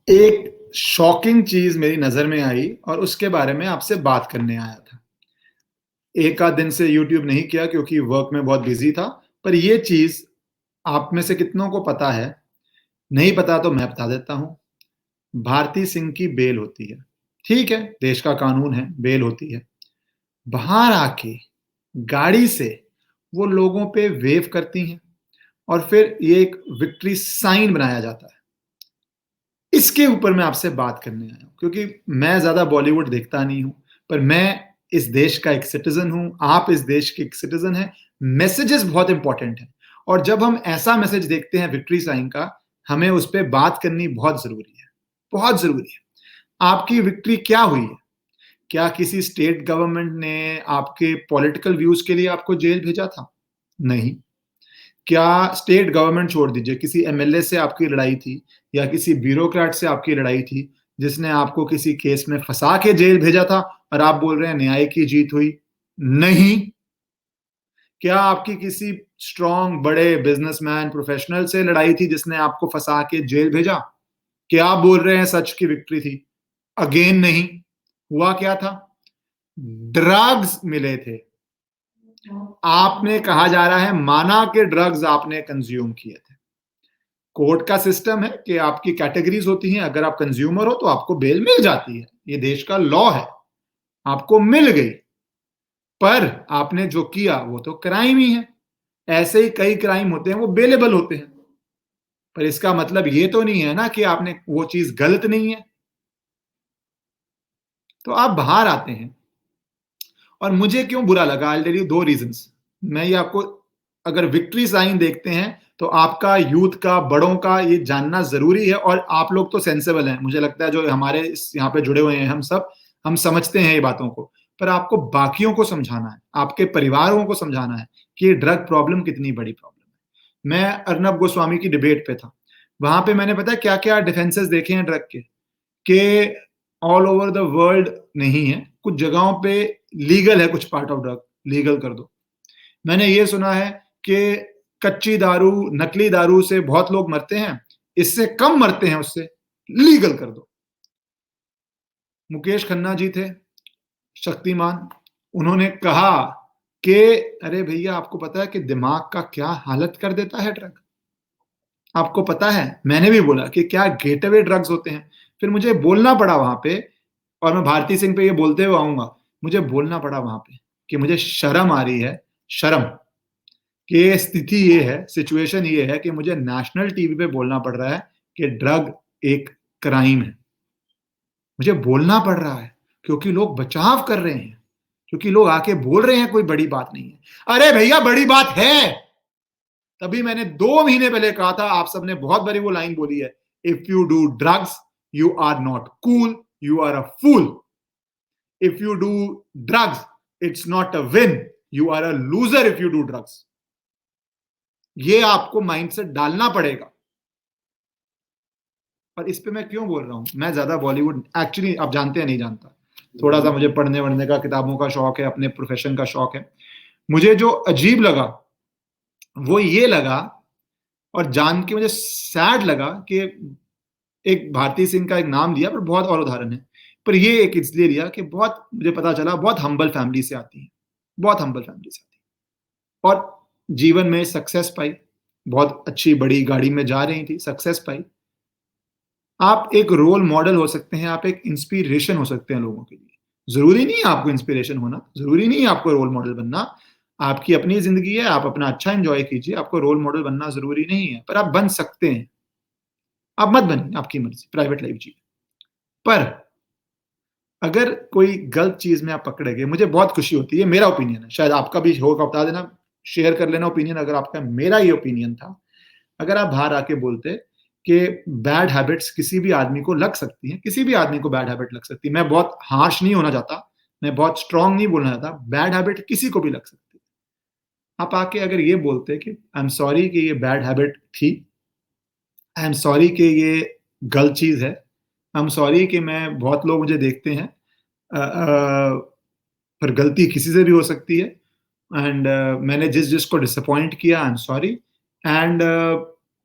एक शॉकिंग चीज़ मेरी नज़र में आई और उसके बारे में आपसे बात करने आया था। एक आध दिन से यूट्यूब नहीं किया क्योंकि वर्क में बहुत बिज़ी था, पर ये चीज़ आप में से कितनों को पता है? नहीं पता तो मैं बता देता हूँ। भारती सिंह की बेल होती है। ठीक है, देश का कानून है, बेल होती है। बाहर आके गाड़ी से वो लोगों पे वेव करती हैं और फिर ये एक विक्ट्री साइन बनाया जाता है। इसके ऊपर मैं आपसे बात करने आया हूँ क्योंकि मैं ज़्यादा बॉलीवुड देखता नहीं हूँ, पर मैं इस देश का एक सिटिज़न हूँ, आप इस देश के एक सिटिज़न हैं, मैसेजेस बहुत इम्पोर्टेंट हैं और जब हम ऐसा मैसेज देखते हैं विक्ट्री साइन का, हमें उस पे बात करनी बहुत ज़रूरी है, बहुत ज़रूरी है। आपकी विक्ट्री क्या हुई है? क्या किसी स्टेट गवर्नमेंट ने आपके पॉलिटिकल व्यूज़ के लिए आपको जेल भेजा था? नहीं। क्या स्टेट गवर्नमेंट छोड़ दीजिए, किसी एमएलए से आपकी लड़ाई थी या किसी ब्यूरोक्रेट से आपकी लड़ाई थी, जिसने आपको किसी केस में फँसा के जेल भेजा था और आप बोल रहे हैं न्याय की जीत हुई? नहीं। क्या आपकी किसी स्ट्रॉन्ग बड़े बिज़नेसमैन, प्रोफेशनल से लड़ाई थी जिसने आपको फँसा के जेल भेजा? क्या आप बोल रहे हैं सच की विक्ट्री थी? अगेन नहीं। हुआ क्या था? ड्रग्स मिले थे। आपने कहा जा रहा है माना कि ड्रग्स आपने कंज़्यूम किए थे। कोर्ट का सिस्टम है कि आपकी कैटेगरीज़ होती हैं, अगर आप कंज़्यूमर हो तो आपको बेल मिल जाती है, ये देश का लॉ है, आपको मिल गई। पर आपने जो किया वो तो क्राइम ही है। ऐसे ही कई क्राइम होते हैं, वो बेलेबल होते हैं। पर इसका मतलब ये तो नहीं है ना कि आपने वो चीज़ गलत नहीं है। तो आप बाहर आते हैं और मुझे क्यों बुरा लगा, I will tell you 2 reasons. मैं ये आपको अगर विक्ट्री साइन देखते हैं, तो आपका यूथ का, बड़ों का ये जानना ज़रूरी है और आप लोग तो सेंसिबल हैं। मुझे लगता है जो हमारे इस यहाँ पे जुड़े हुए हैं हम सब, हम समझते हैं ये बातों को। पर आपको बाकियों को समझाना है, आपके परिवारों को समझाना है कि ये ड्रग प्रॉब्लम कितनी बड़ी प्रॉब्लम है। मैं अर्नब गोस्वामी की डिबेट पे था। वहाँ पे मैंने पता है क्या-क्या डिफेंसेस देखे हैं ड्रग के, कि ऑल ओवर द वर्ल्ड नहीं है, कुछ जगहों पे लीगल है कुछ पार्ट ऑफ ड्रग, लीगल कर दो। मैंने ये सुना है कि कच्ची दारू, नकली दारू से बहुत लोग मरते हैं, इससे कम मरते हैं उससे, लीगल कर दो। मुकेश खन्ना जी थे, शक्तिमान, उन्होंने कहा कि अरे भैया आपको पता है कि दिमाग का क्या हालत कर देता है ड्रग? आपको पता है? मैंने भी बोला कि क्या गेटवे ड्रग्स होते हैं। फिर मुझे बोलना पड़ा वहाँ पे और मैं भारती सिंह पे ये बोलते हुए आऊँगा, मुझे बोलना पड़ा वहाँ पे कि मुझे शर्म आ रही है, शर्म, कि स्थिति ये है, सिचुएशन ये है कि मुझे नेशनल टीवी पे बोलना पड़ रहा है कि ड्रग एक क्राइम है। मुझे बोलना पड़ रहा है क्योंकि लोग बचाव कर रहे हैं, क्योंकि लोग आके बोल रहे हैं कोई बड़ी बात नहीं है। अरे भैया बड़ी बात है! तभी मैंने 2 महीने पहले कहा था, आप सबने बहुत बारी वो लाइन बोली है, if you do drugs, you are not cool, you are a fool. If you do drugs, it's not a win, you are a loser if you do drugs. ये आपको माइंडसेट डालना पड़ेगा। और इस पे मैं क्यों बोल रहा हूँ? मैं ज़्यादा बॉलीवुड एक्चुअली आप जानते हैं नहीं जानता। थोड़ा-सा मुझे पढ़ने-वढ़ने का, किताबों का शौक है, अपने प्रोफ़ेशन का शौक है। मुझे जो अजीब लगा, वो ये लगा और जान के मुझे सैड लगा कि एक भारती सिंह का एक नाम लिया पर बहुत और उदाहरण है। पर ये एक इसलिए लिया कि बहुत मुझे पता चला बहुत हम्बल फैमिली से आती हैं, बहुत हम्बल फैमिली से आती हैं और जीवन में सक्सेस पाई, बहुत अच्छी बड़ी गाड़ी में जा रही थी, सक्सेस पाई। आप एक रोल मॉडल हो सकते हैं, आप एक इंस्पिरेशन हो सकते हैं लोगों के लिए। ज़रूरी नहीं है आपको इंस्पिरेशन होना, ज़रूरी नहीं है आपको रोल मॉडल बनना। आपकी अपनी ज़िंदगी है, आप अपना अच्छा एन्जॉय कीजिए, आपको रोल मॉडल बनना ज़रूरी नहीं है, पर आप बन सकते हैं। आप मत बनिए, आपकी मर्ज़ी, प्राइवेट लाइफ़ जिए। पर अगर कोई गलत चीज़ में आप पकड़े गए, मुझे बहुत खुशी होती है, मेरा ओपिनियन है, शायद आपका भी हो, बता देना, शेयर कर लेना ओपिनियन अगर आपका। मेरा ये ओपिनियन था, अगर आप बाहर आके बोलते कि बैड हैबिट्स किसी भी आदमी को लग सकती हैं, किसी भी आदमी को बैड हैबिट लग सकती है। मैं बहुत हार्श नहीं होना चाहता, मैं बहुत स्ट्रॉन्ग नहीं बोलना चाहता, बैड हैबिट किसी को भी लग सकती है। आप आके अगर ये बोलते कि आई एम सॉरी कि ये बैड हैबिट थी, आई एम सॉरी कि ये गलत चीज़ है, आई एम सॉरी कि मैं बहुत लोग मुझे देखते हैं पर गलती किसी से भी हो सकती है एंड मैंने जिस-जिसको डिसअपॉइंट किया I am sorry and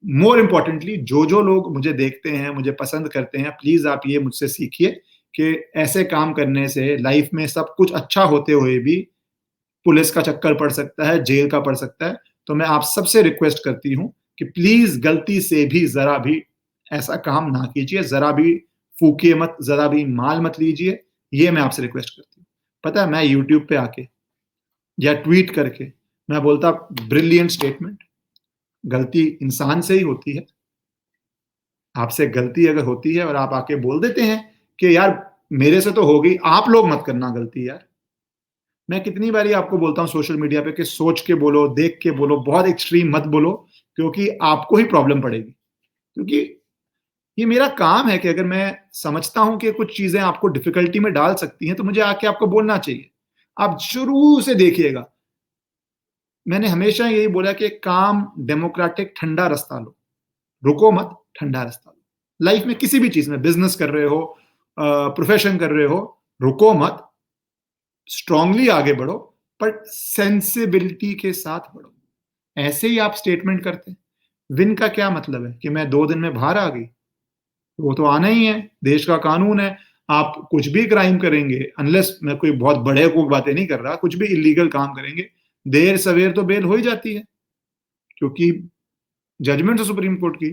more importantly जो लोग मुझे देखते हैं, मुझे पसंद करते हैं, प्लीज़ आप ये मुझसे सीखिए कि ऐसे काम करने से लाइफ में सब कुछ अच्छा होते हुए भी पुलिस का चक्कर पड़ सकता है, जेल का पड़ सकता है। तो मैं आप सबसे रिक्वेस्ट करती हूँ कि प्लीज़ गलती से भी ज़रा भी ऐसा काम ना कीजिए, ज़रा भी फूकिए मत, ज़रा भी माल मत लीजिए, ये मैं आपसे रिक्वेस्ट करती हूँ। पता है मैं यूट्यूब पे आके या ट्वीट करके मैं बोलता ब्रिलियंट स्टेटमेंट, गलती इंसान से ही होती है। आपसे गलती अगर होती है और आप आके बोल देते हैं कि यार मेरे से तो हो गई, आप लोग मत करना गलती यार। मैं कितनी बारी आपको बोलता हूँ सोशल मीडिया पे कि सोच के बोलो, देख के बोलो, बहुत एक्सट्रीम मत बोलो क्योंकि आपको ही प्रॉब्लम पड़ेगी। क्योंकि ये मेरा काम है कि अगर मैं समझता हूँ कि कुछ चीज़ें आपको डिफ़िकल्टी में डाल सकती हैं, तो मुझे आके आपको बोलना चाहिए। आप शुरू से देखिएगा, मैंने हमेशा यही बोला कि काम डेमोक्रेटिक ठंडा रास्ता लो, रुको मत, ठंडा रास्ता लो। लाइफ़ में किसी भी चीज़ में बिज़नेस कर रहे हो प्रोफ़ेशन कर रहे हो, रुको मत, स्ट्रांगली आगे बढ़ो, बट सेंसिबिलिटी के साथ बढ़ो। ऐसे ही आप स्टेटमेंट करते हैं। विन का क्या मतलब है कि मैं 2 दिन में बाहर आ गई? वो तो आना ही है, देश का कानून है। आप कुछ भी क्राइम करेंगे अनलेस मैं कोई बहुत बड़े को बातें नहीं कर रहा, कुछ भी इल्लीगल काम करेंगे, देर-सवेर तो बेल हो ही जाती है। क्योंकि जजमेंट है सुप्रीम कोर्ट की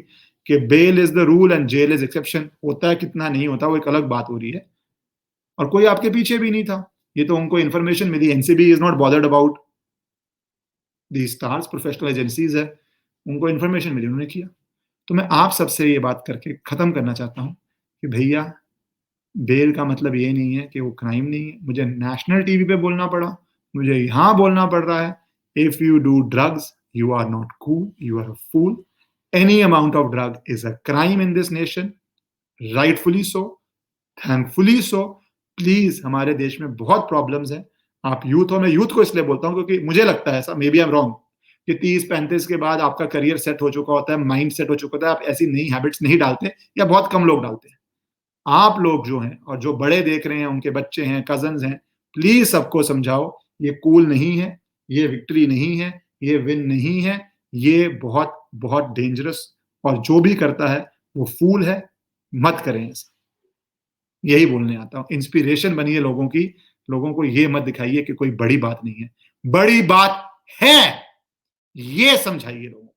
कि bail is the rule and jail is exception. होता है कितना नहीं होता वो एक अलग बात हो रही है। और कोई आपके पीछे भी नहीं था। ये तो उनको इन्फॉर्मेशन मिली, NCB is not bothered about the stars professional agencies है, उनको इन्फॉर्मेशन मिली, उन्होंने किया। तो मैं आप सबसे ये बात करके खत्म करना चाहता हूँ कि भैया बेल का मतलब ये नहीं है कि वो क्राइम नहीं है। मुझे नेशनल टीवी पे बोलना पड़ा, मुझे यहाँ बोलना पड़ रहा है, if you do drugs, you are not cool, you are a fool. Any amount of drug is a crime in this nation, rightfully so, thankfully so. Please हमारे देश में बहुत प्रॉब्लम्स हैं। आप यूथ हो, मैं यूथ को इसलिए बोलता हूँ क्योंकि मुझे लगता है ऐसा, maybe I am wrong, कि 30-35 के बाद आपका करियर सेट हो चुका होता है, माइंड सेट हो चुका होता है, आप ऐसी नई हैबिट्स नहीं डालते या बहुत कम लोग डालते हैं। आप लोग जो हैं और जो बड़े देख रहे हैं, उनके बच्चे हैं, कज़िन्स हैं, प्लीज़ सबको समझाओ, ये कूल नहीं है, ये विक्ट्री नहीं है, ये विन नहीं है, ये बहुत, बहुत डेंजरस और जो भी करता है, वो फूल है, मत करें ऐसा। यही बोलने आता हूँ। इंस्पिरेशन बनिए लोगों की, लोगों को ये मत दिखाइए कि कोई बड़ी बात नहीं है। बड़ी बात है, ये समझाइए लोगों को।